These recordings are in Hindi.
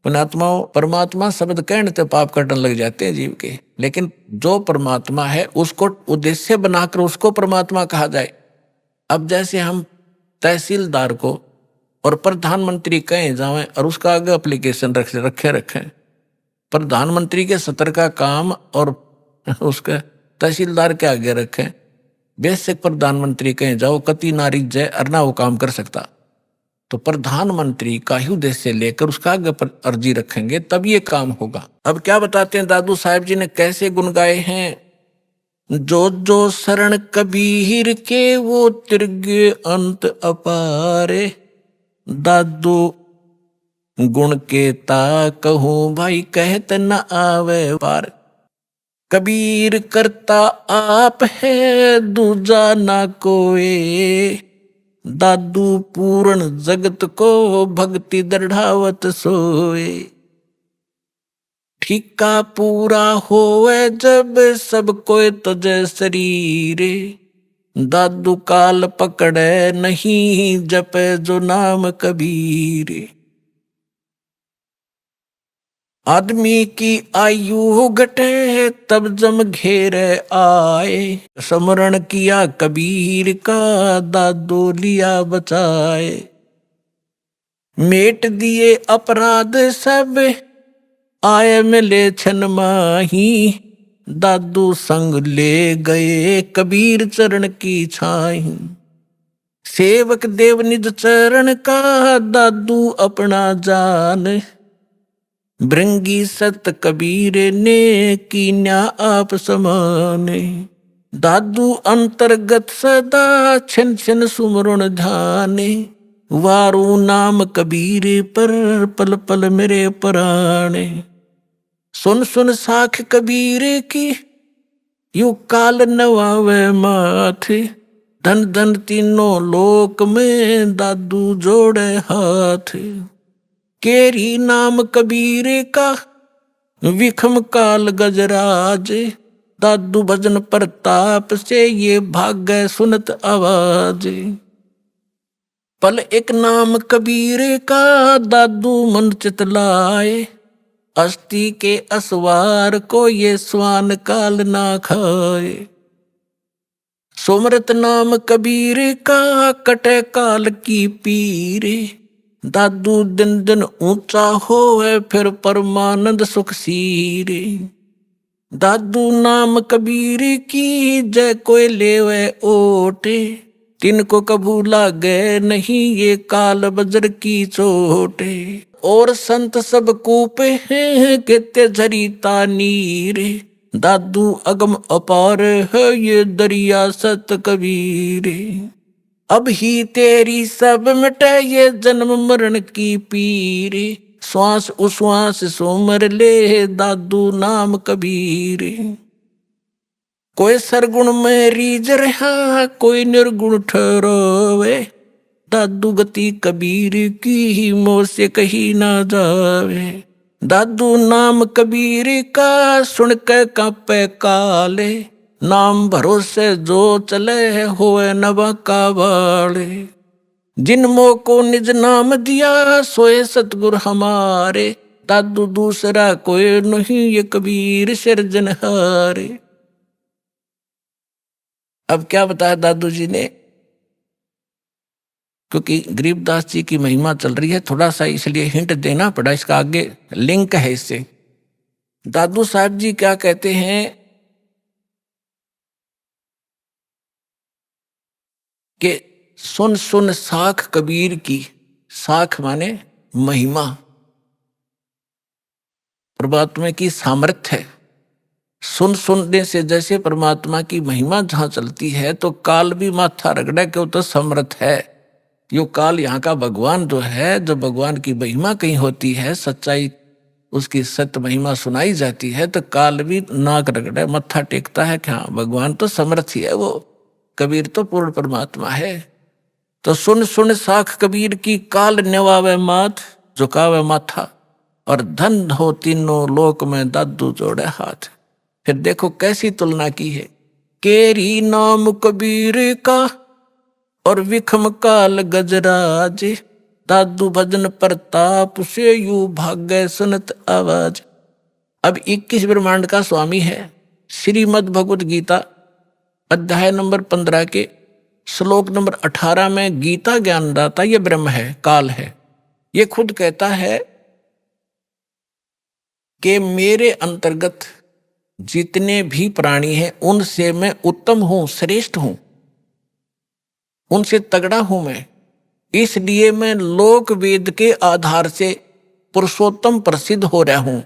पुण्यात्माओं, परमात्मा शब्द कहने से पाप कटने लग जाते हैं जीव के, लेकिन जो परमात्मा है उसको उद्देश्य बनाकर उसको परमात्मा कहा जाए। अब जैसे हम तहसीलदार को और प्रधानमंत्री कहें जाएं और उसका आगे एप्लीकेशन रखें, प्रधानमंत्री के सत्र का काम और उसका तहसीलदार के आगे रखें, बेसिक प्रधानमंत्री कहें जाओ कति नारी जय अरना वो काम कर सकता, तो प्रधानमंत्री का ही उद्देश्य लेकर उसका आगे पर अर्जी रखेंगे तब ये काम होगा। अब क्या बताते हैं दादू साहब जी ने कैसे गुण गाए हैं। जो जो शरण कबीर के वो तिरगे अंत अपारे, दादू गुण के ता कहूं भाई कहत न आवे पार। कबीर करता आप है दूजा ना कोई, दादू पूर्ण जगत को भक्ति दृढ़ावत सोए। ठीका पूरा होवे जब सब कोई तजे शरीरे, दादू काल पकड़े नहीं जपे जो नाम कबीर। आदमी की आयु घटे तब जम घेरे आए, स्मरण किया कबीर का दादू लिया बचाए। मेट दिए अपराध सब आए मिले छन माही, दादू संग ले गए कबीर चरण की छाही। सेवक देव निज चरण का दादू अपना जान, भृंगी सत कबीर ने कीन्या आप समाने। दादू अंतर्गत सदा छिन छिन सुमरण ध्याने, वारू नाम कबीर पर पल पल मेरे प्राणे। सुन सुन साख कबीर की यू काल नवावे माथे, धन धन तीनों लोक में दादू जोड़े हाथ। केरी नाम कबीर का विखम काल गजराज, दादू भजन प्रताप से ये भाग्य सुनत आवाज। पल एक नाम कबीर का दादू मन चितलाए, अस्थि के असवार को ये स्वान काल ना खाए। सुमरत नाम कबीर का कटे काल की पीरे, दादू दिन दिन ऊंचा होवे फिर परमानंद सुख सीरे। दादू नाम कबीर की जय कोई लेवे ओटे, तिनको कबू लागे नहीं ये काल बजर की चोटे। और संत सब कूपे हैं कित्ते झरीता नीरे, दादू अगम अपार है ये दरिया सत कबीरे। अब ही तेरी सब मिटे ये जन्म मरण की पीरे, श्वास उश्वास सोमर ले दादू नाम कबीर। कोई सरगुण में रीझ रहा कोई निर्गुण ठहरावे, दादू गति कबीर की मोह से कही ना जावे। दादू नाम कबीर का सुन के कांपे काले, नाम भरोसे जो चले होए नवा का वाले। जिन मोह को निज नाम दिया सोए सतगुर हमारे, दादू दूसरा कोई नहीं ये कबीर सिरजनहारे। अब क्या बताया दादू जी ने, क्योंकि गरीबदास जी की महिमा चल रही है थोड़ा सा इसलिए हिंट देना पड़ा, इसका आगे लिंक है इससे। दादू साहब जी क्या कहते हैं कि सुन सुन साख कबीर की, साख माने महिमा, परमात्मा की सामर्थ्य है। सुन सुनने से जैसे परमात्मा की महिमा जहां चलती है तो काल भी माथा रगड़ा क्यों तो समर्थ है। यो काल यहाँ का भगवान जो है, जो भगवान की महिमा कहीं होती है, सच्चाई उसकी सत्य महिमा सुनाई जाती है तो काल भी नाक रगड़ा मत्था टेकता है कि हाँ भगवान तो समर्थ ही है, वो कबीर तो पूर्ण परमात्मा है। तो सुन सुन साख कबीर की काल नेवावे माथ, झुकावे माथा, और धन हो तीनों लोक में दादू जोड़े हाथ। फिर देखो कैसी तुलना की है, केरी नाम कबीर का और विखम काल गजराज, दादू भजन प्रताप से यू भाग्य सुनत आवाज। अब 21 ब्रह्मांड का स्वामी है। श्रीमद् भगवत गीता अध्याय नंबर 15 के श्लोक नंबर 18 में गीता ज्ञानदाता ये ब्रह्म है, काल है। ये खुद कहता है कि मेरे अंतर्गत जितने भी प्राणी हैं उनसे मैं उत्तम हूं, श्रेष्ठ हूं, उनसे तगड़ा हूं मैं। इसलिए मैं लोक वेद के आधार से पुरुषोत्तम प्रसिद्ध हो रहा हूं,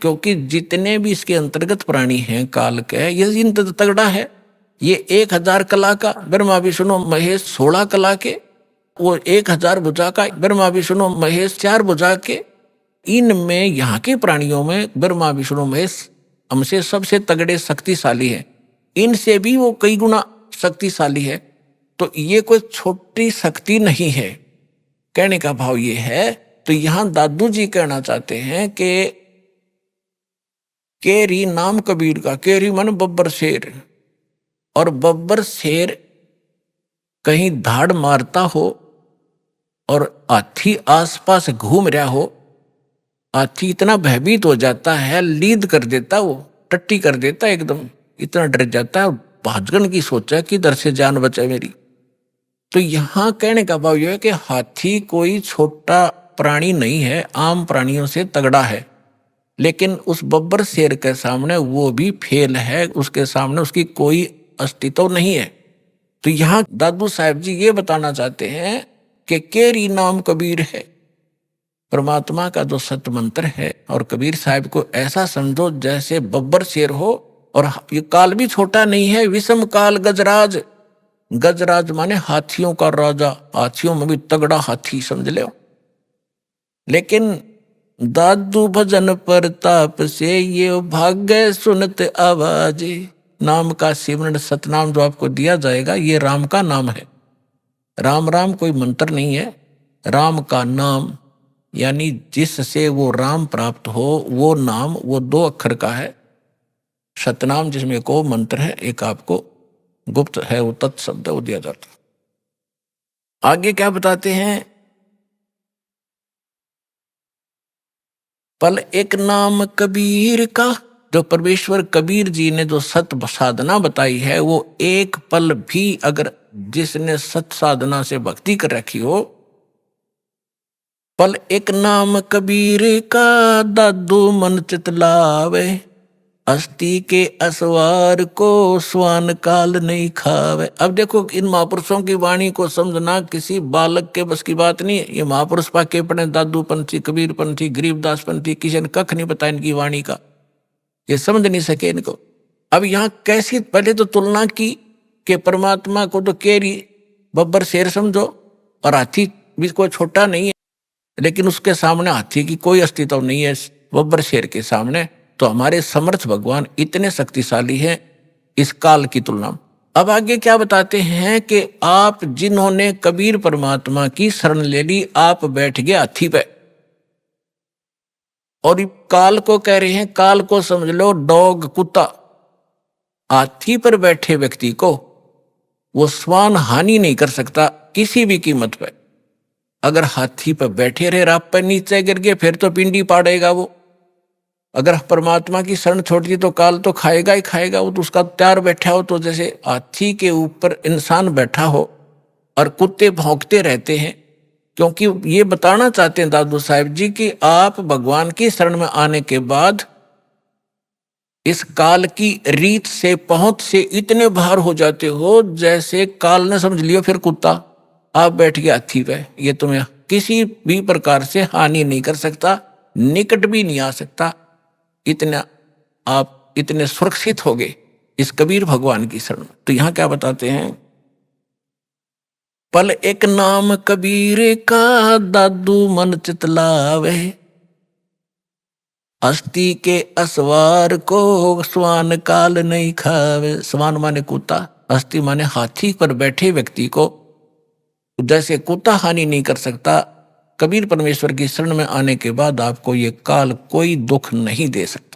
क्योंकि जितने भी इसके अंतर्गत प्राणी हैं काल के, ये इन तगड़ा है। ये 1000 कला का ब्रह्मा विष्णु महेश 16 कला के, वो 1000 भुजा का ब्रह्मा विष्णु महेश 4 भुजा के। इनमें यहाँ के प्राणियों में ब्रह्मा विष्णु महेश हमसे सबसे तगड़े शक्तिशाली है, इनसे भी वो कई गुना शक्तिशाली है। तो ये कोई छोटी शक्ति नहीं है। कहने का भाव ये है। तो यहां दादू जी कहना चाहते हैं कि केरी नाम कबीर का, केरी मन बब्बर शेर, और बब्बर शेर कहीं धाड़ मारता हो और हाथी आसपास घूम रहा हो, हाथी इतना भयभीत हो जाता है, लीद कर देता, वो टट्टी कर देता, एकदम इतना डर जाता है, भाजगन की सोचा कि इधर से जान बचे मेरी। तो यहां कहने का भाव यह है कि हाथी कोई छोटा प्राणी नहीं है, आम प्राणियों से तगड़ा है, लेकिन उस बब्बर शेर के सामने वो भी फेल है, उसके सामने उसकी कोई अस्तित्व नहीं है। तो यहां दादू साहब जी ये बताना चाहते हैं कि केरी नाम कबीर है, परमात्मा का जो सत्य मंत्र है। और कबीर साहब को ऐसा समझो जैसे बब्बर शेर हो, और ये काल भी छोटा नहीं है, विषम काल गजराज। गजराज माने हाथियों का राजा, हाथियों में भी तगड़ा हाथी समझ लो। लेकिन दादू भजन प्रताप से ये भाग्य सुनत आवाज। नाम का सिमरन सतनाम जो आपको दिया जाएगा, ये राम का नाम है। राम राम कोई मंत्र नहीं है, राम का नाम, यानी जिससे वो राम प्राप्त हो वो नाम, वो 2 अक्षर का है। सतनाम जिसमें एक मंत्र है, एक आपको गुप्त है, वो तत्शब्द वो दिया जाता। आगे क्या बताते हैं, पल एक नाम कबीर का। जो परमेश्वर कबीर जी ने जो सत साधना बताई है, वो एक पल भी अगर जिसने सत साधना से भक्ति कर रखी हो, पल एक नाम कबीर का दादू मन चितलावे, अस्थि के असवार को स्वान काल नहीं खावे। अब देखो, इन महापुरुषों की वाणी को समझना किसी बालक के बस की बात नहीं है। ये महापुरुष पाके पढ़े, दादू पंथी, कबीर पंथी, गरीबदास पंथी, किसी ने कख नहीं पता इनकी वाणी का, ये समझ नहीं सके इनको। अब यहाँ कैसी पहले तो तुलना की कि परमात्मा को तो केरी बब्बर शेर समझो, और हाथी भी कोई छोटा नहीं है, लेकिन उसके सामने हाथी की कोई अस्तित्व नहीं है बब्बर शेर के सामने। तो हमारे समर्थ भगवान इतने शक्तिशाली हैं इस काल की तुलना में। अब आगे क्या बताते हैं कि आप जिन्होंने कबीर परमात्मा की शरण ले ली, आप बैठ गए हाथी पे, और काल को कह रहे हैं, काल को समझ लो डॉग, कुत्ता। हाथी पर बैठे व्यक्ति को वो स्वान हानि नहीं कर सकता किसी भी कीमत पे। अगर हाथी पर बैठे रहे, आप पर नीचे गिर गए, फिर तो पिंडी पाड़ेगा वो। अगर परमात्मा की शरण छोड़ दी तो काल तो खाएगा ही खाएगा, वो तो उसका तैयार बैठा हो। तो जैसे हाथी के ऊपर इंसान बैठा हो और कुत्ते भौंकते रहते हैं, क्योंकि ये बताना चाहते हैं दादू साहब जी कि आप भगवान की शरण में आने के बाद इस काल की रीत से, पहुंच से इतने बाहर हो जाते हो जैसे काल ने समझ लियो फिर कुत्ता, आप बैठ गए हाथी पे, ये तुम्हें किसी भी प्रकार से हानि नहीं कर सकता, निकट भी नहीं आ सकता। इतना आप इतने सुरक्षित हो गए इस कबीर भगवान की शरण में। तो यहां क्या बताते हैं, पल एक नाम कबीर का दादू मन चितलावे, अस्थि के असवार को स्वान काल नहीं खावे। स्वान माने कुत्ता, अस्थि माने हाथी पर बैठे व्यक्ति को जैसे कुत्ता हानि नहीं कर सकता, कबीर परमेश्वर की शरण में आने के बाद आपको ये काल कोई दुख नहीं दे सकता।